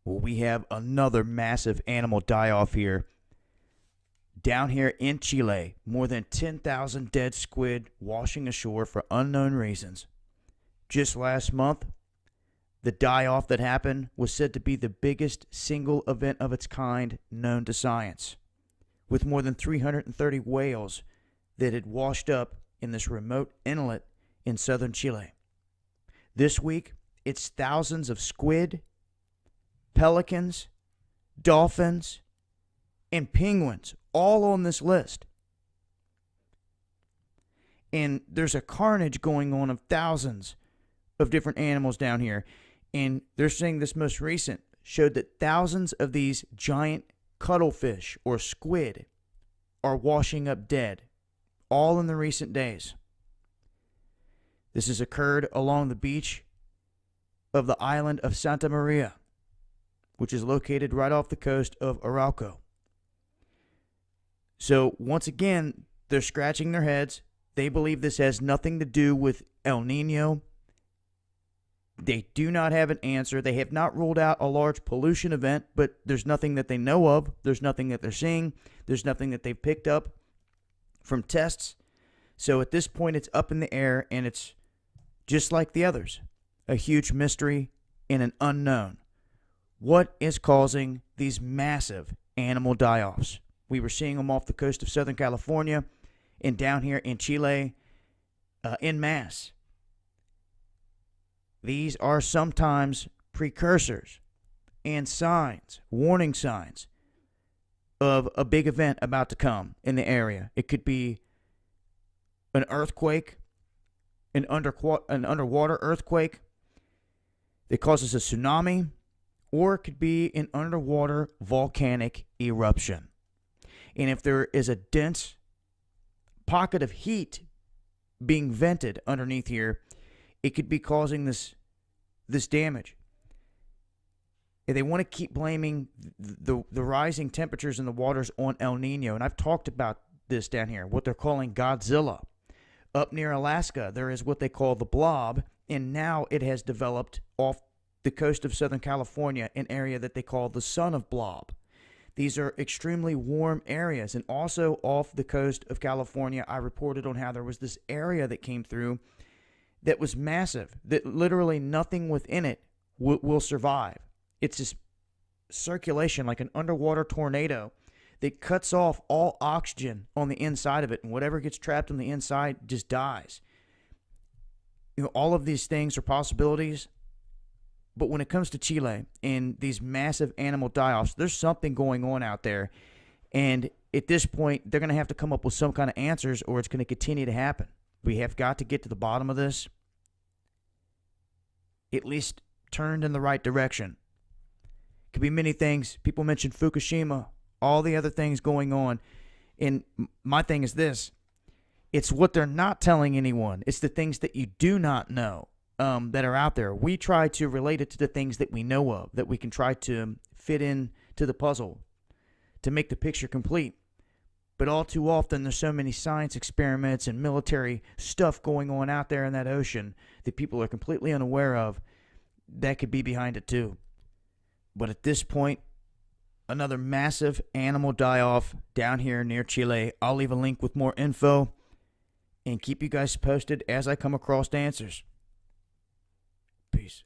Well, we have another massive animal die-off here. Down here in Chile, more than 10,000 dead squid washing ashore for unknown reasons. Just last month, the die-off that happened was said to be the biggest single event of its kind known to science, with more than 330 whales that had washed up in this remote inlet in southern Chile. This week, it's thousands of squid, pelicans, dolphins, and penguins all on this list. And there's a carnage going on of thousands of different animals down here. And they're saying this most recent showed that thousands of these giant cuttlefish or squid are washing up dead, all in the recent days. This has occurred along the beach of the island of Santa Maria, which is located right off the coast of Arauco. So once again, they're scratching their heads. They believe this has nothing to do with El Nino. They do not have an answer. They have not ruled out a large pollution event, but there's nothing that they know of. There's nothing that they're seeing. There's nothing that they've picked up from tests. So at this point, it's up in the air, and it's just like the others, a huge mystery and an unknown. What is causing these massive animal die-offs? We were seeing them off the coast of Southern California and down here in Chile en masse. These are sometimes precursors and signs, warning signs of a big event about to come in the area. It could be an earthquake, an underwater earthquake that causes a tsunami, or it could be an underwater volcanic eruption. And if there is a dense pocket of heat being vented underneath here, it could be causing this damage. And they want to keep blaming the rising temperatures in the waters on El Nino. And I've talked about this down here, what they're calling Godzilla. Up near Alaska, there is what they call the blob, and now it has developed off the coast of Southern California, an area that they call the son of blob. These are extremely warm areas. And also off the coast of California, I reported on how there was this area that came through that was massive, that literally nothing within it will survive. It's this circulation like an underwater tornado that cuts off all oxygen on the inside of it, and whatever gets trapped on the inside just dies. You know, all of these things are possibilities, but when it comes to Chile and these massive animal die-offs, there's something going on out there, and at this point, they're going to have to come up with some kind of answers, or it's going to continue to happen. We have got to get to the bottom of this, at least turned in the right direction. Could be many things. People mentioned Fukushima, all the other things going on. And my thing is this. It's what they're not telling anyone. It's the things that you do not know that are out there. We try to relate it to the things that we know of, that we can try to fit in to the puzzle to make the picture complete. But all too often, there's so many science experiments and military stuff going on out there in that ocean that people are completely unaware of that could be behind it too. But at this point, another massive animal die-off down here near Chile. I'll leave a link with more info and keep you guys posted as I come across answers. Peace.